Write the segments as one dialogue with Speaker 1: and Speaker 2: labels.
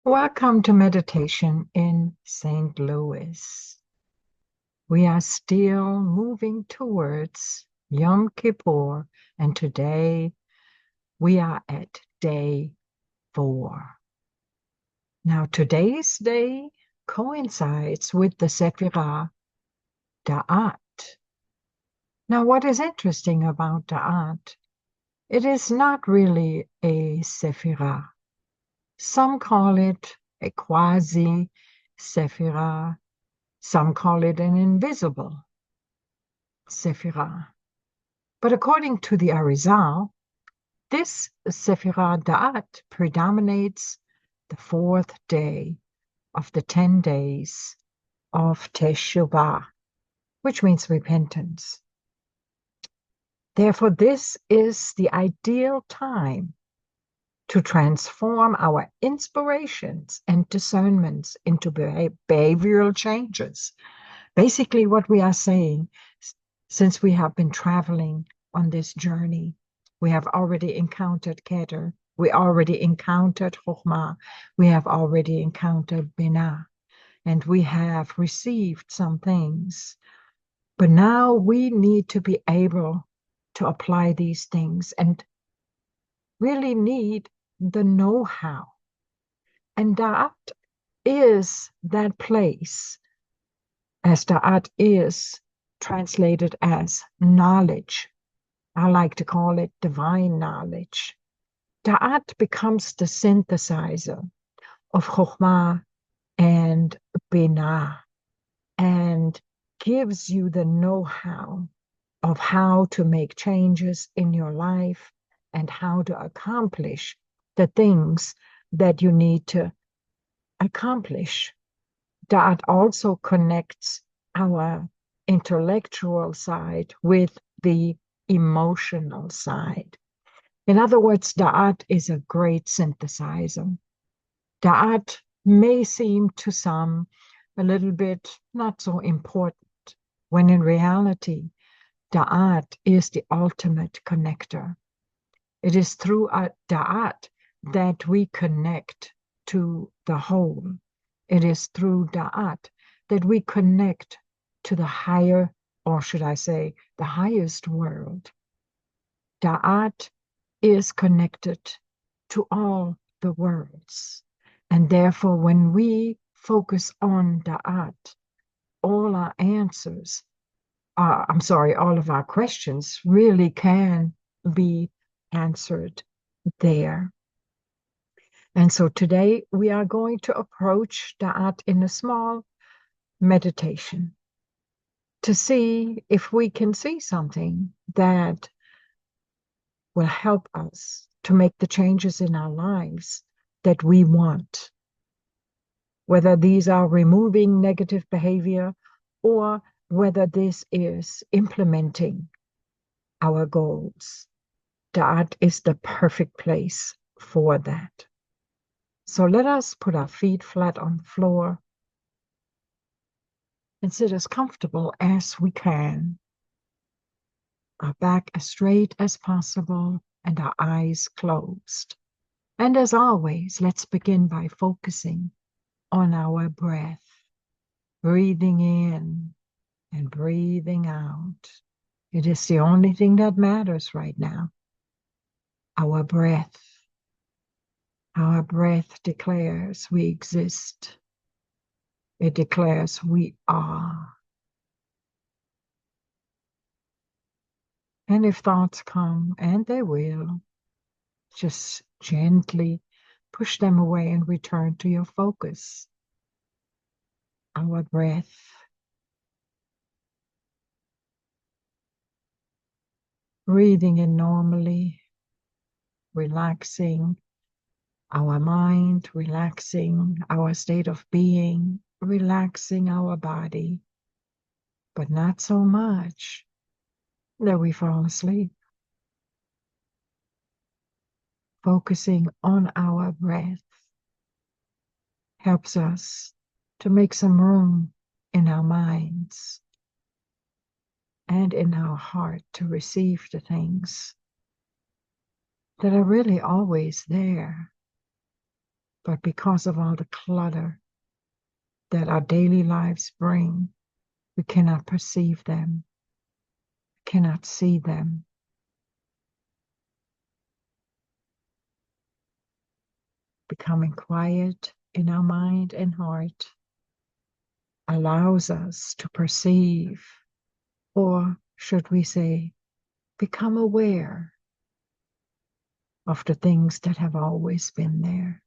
Speaker 1: Welcome to meditation in St. Louis. We are still moving towards Yom Kippur, and today we are at day 4. Now, today's day coincides with the Sefirah Da'at. Now, what is interesting about Da'at? It is not really a Sefirah. Some call it a quasi-Sefirah. Some call it an invisible Sefirah. But according to the Arizal, this Sefirah Da'at predominates the 4th day of the 10 days of Teshuvah, which means repentance. Therefore, this is the ideal time to transform our inspirations and discernments into behavioral changes. Basically, what we are saying, since we have been traveling on this journey, we have already encountered Keter, we already encountered Chokhmah, we have already encountered Binah, and we have received some things. But now we need to be able to apply these things and really need the know-how. And Da'at is that place, as Da'at is translated as knowledge. I like to call it divine knowledge. Da'at becomes the synthesizer of Chokhmah and Binah and gives you the know-how of how to make changes in your life and how to accomplish the things that you need to accomplish. That also connects our intellectual side with the emotional side. In other words, Da'at is a great synthesizer. Da'at may seem to some a little bit not so important, when in reality, Da'at is the ultimate connector. It is through Da'at that we connect to the whole. It is through Da'at that we connect to the higher, or should I say, the highest world. Da'at is connected to all the worlds. And therefore, when we focus on Da'at, all our answers, all of our questions really can be answered there. And so today we are going to approach Da'at in a small meditation to see if we can see something that will help us to make the changes in our lives that we want. Whether these are removing negative behavior or whether this is implementing our goals. Da'at is the perfect place for that. So let us put our feet flat on the floor and sit as comfortable as we can. Our back as straight as possible and our eyes closed. And as always, let's begin by focusing on our breath, breathing in and breathing out. It is the only thing that matters right now. Our breath. Our breath declares we exist. It declares we are. And if thoughts come, and they will, just gently push them away and return to your focus. Our breath. Breathing in normally, relaxing our mind, relaxing our state of being, relaxing our body, but not so much that we fall asleep. Focusing on our breath helps us to make some room in our minds and in our heart to receive the things that are really always there. But because of all the clutter that our daily lives bring, we cannot perceive them, cannot see them. Becoming quiet in our mind and heart allows us to perceive, or should we say, become aware of the things that have always been there.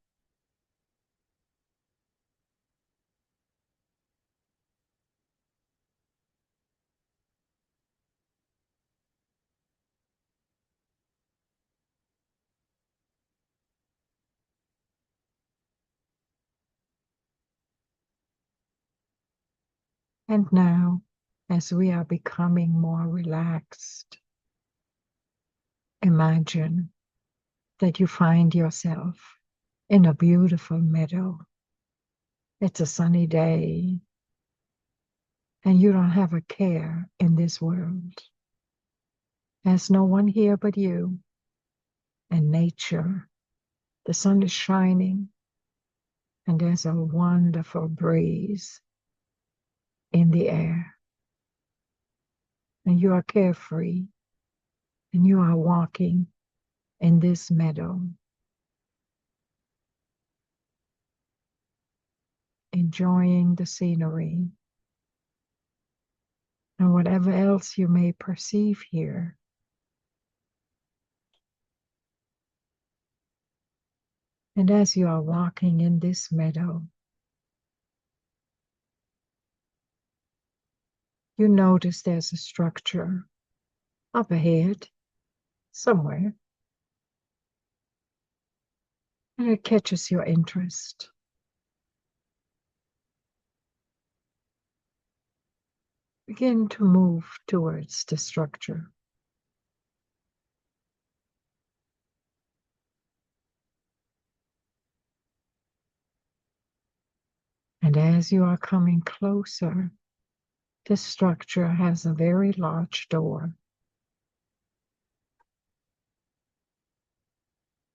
Speaker 1: And now, as we are becoming more relaxed, imagine that you find yourself in a beautiful meadow. It's a sunny day, and you don't have a care in this world. There's no one here but you and nature. The sun is shining, and there's a wonderful breeze in the air. And you are carefree, and you are walking in this meadow, enjoying the scenery and whatever else you may perceive here. And as you are walking in this meadow, you notice there's a structure up ahead somewhere, and it catches your interest. Begin to move towards the structure. And as you are coming closer, this structure has a very large door.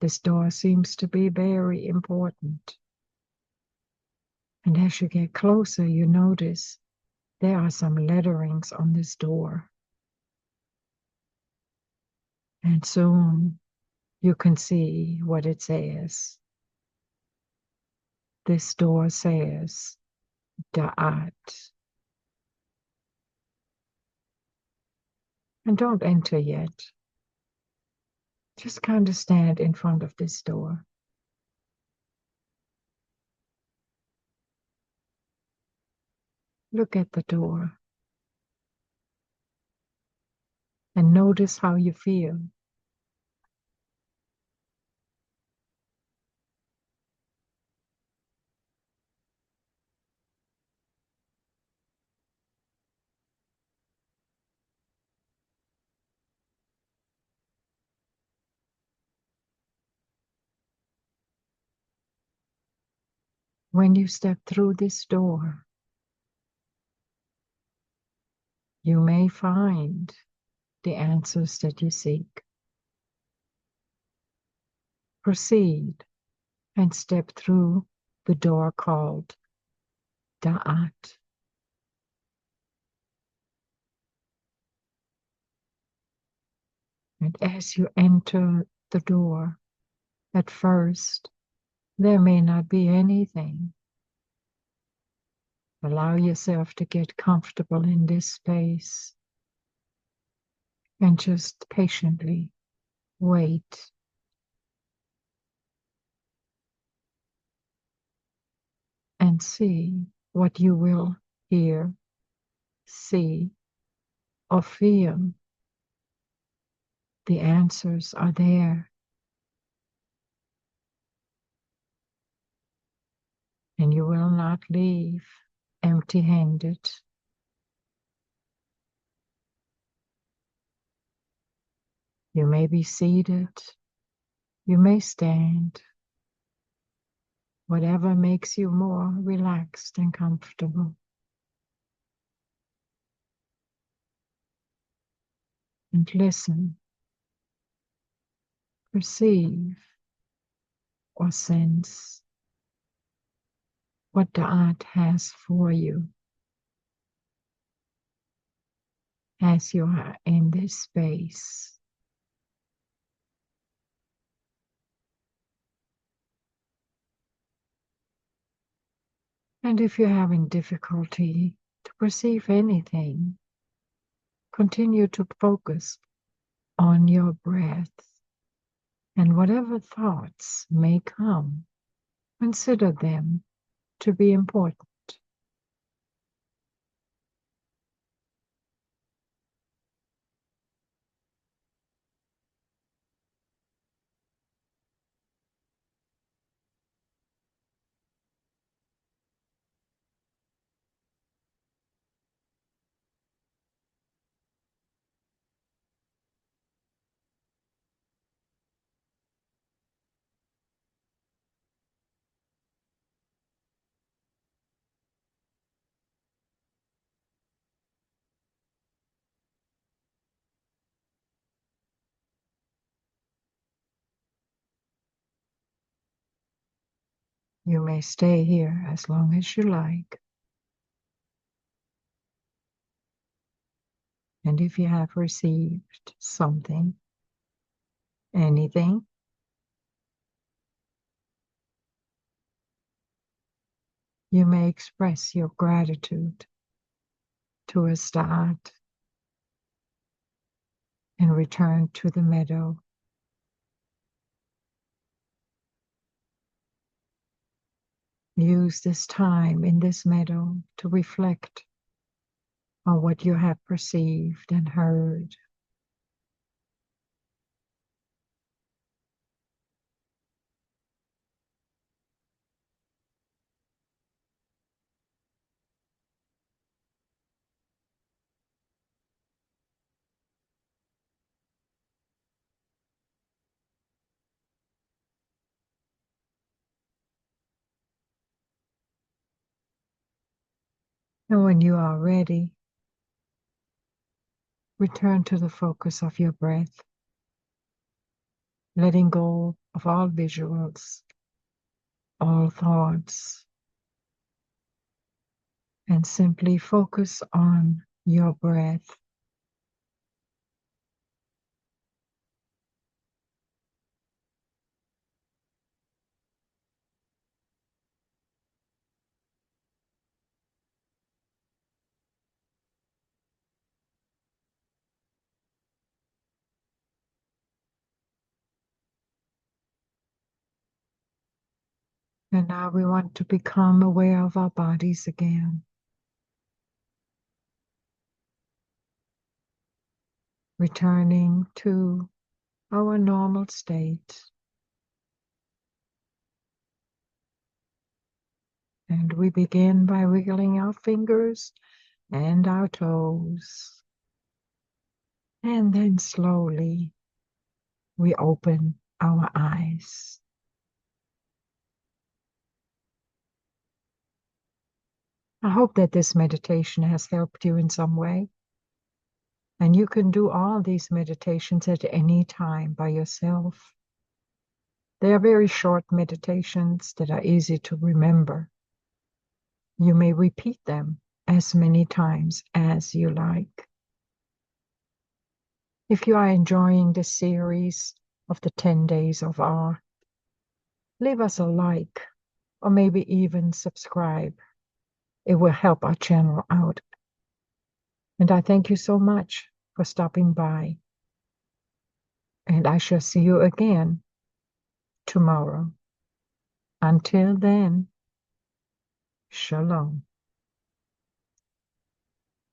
Speaker 1: This door seems to be very important. And as you get closer, you notice there are some letterings on this door. And soon you can see what it says. This door says Da'at. And don't enter yet. Just kind of stand in front of this door. Look at the door and notice how you feel. When you step through this door, you may find the answers that you seek. Proceed and step through the door called Da'at. And as you enter the door, at first, there may not be anything. Allow yourself to get comfortable in this space and just patiently wait. And see what you will hear, see, or feel. The answers are there. And you will not leave empty-handed. You may be seated, you may stand, whatever makes you more relaxed and comfortable. And listen, perceive, or sense what Da'at has for you as you are in this space. And if you're having difficulty to perceive anything, continue to focus on your breath. And whatever thoughts may come, consider them to be important. You may stay here as long as you like. And if you have received something, anything, you may express your gratitude to a start and return to the meadow. Use this time in this meadow to reflect on what you have perceived and heard. And when you are ready, return to the focus of your breath, letting go of all visuals, all thoughts, and simply focus on your breath. And now we want to become aware of our bodies again, returning to our normal state. And we begin by wiggling our fingers and our toes. And then slowly we open our eyes. I hope that this meditation has helped you in some way. And you can do all these meditations at any time by yourself. They are very short meditations that are easy to remember. You may repeat them as many times as you like. If you are enjoying this series of the 10 days of awe, leave us a like or maybe even subscribe. It will help our channel out. And I thank you so much for stopping by. And I shall see you again tomorrow. Until then, shalom.